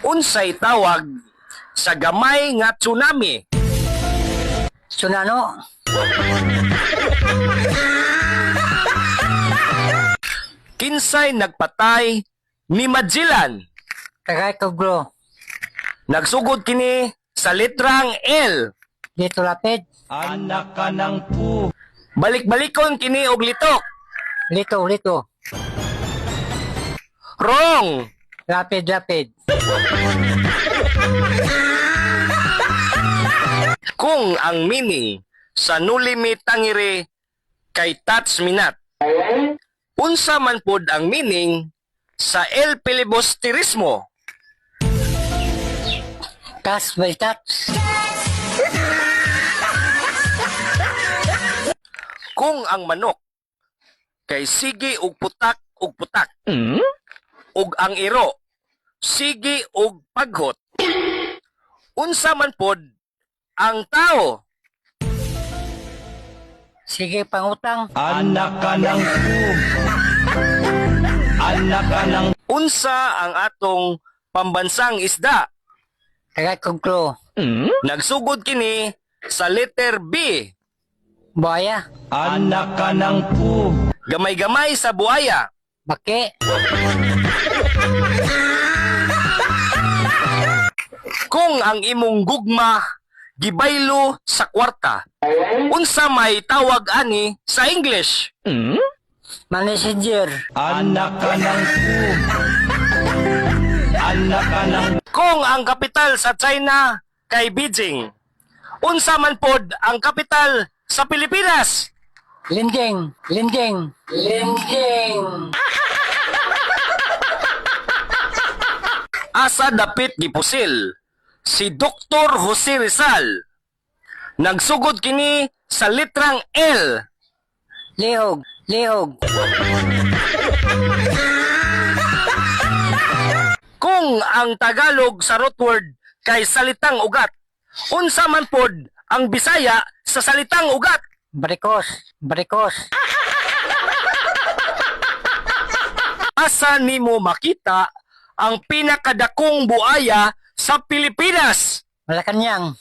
Unsay tawag sa gamay nga tsunami? Tsunano. Kinsay nagpatay ni Magellan? Tagay ko bro. Nagsugod kini sa letrang L. Dito lapid. Anak ka ng pu. Balik-balikon kini og litok. Lito. Wrong. Lapid. Kung ang meaning sa nulimi tangiri kay touch minat, unsa man pod ang meaning sa el filibusterismo? Tas by touch. Kung ang manok kay sige og putak, ug ang iro sige og paghot, unsa man pod ang tao? Sige pangutang. Anak ka ng pu. Anak ka ng Unsa ang atong pambansang isda? Tagay ko bro. Nagsugod kini sa letter B. Buhaya. anak ka ng pu. Gamay-gamay sa buhaya. Baki. Kung ang imong gugma gibaylo sa kwarta, unsa may tawag ani sa English? Messenger. Anak ka ng pu. Anak ka ng Kung ang kapital sa China kay Beijing, unsa man pod ang kapital sa Pilipinas? Linjing. Asa dapit gipusil si Dr. Jose Rizal. Nagsugod kini sa litrang L. Lihog. Kung ang Tagalog sa root word kay salitang ugat, unsa man pod ang Bisaya sa salitang ugat? Barikos. Asa nimo makita ang pinakadakong buaya sa Pilipinas? Malacanang.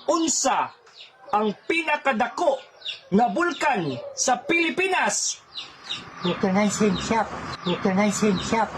Unsa ang pinakadako nga bulkan sa Pilipinas? Ito na yung shop.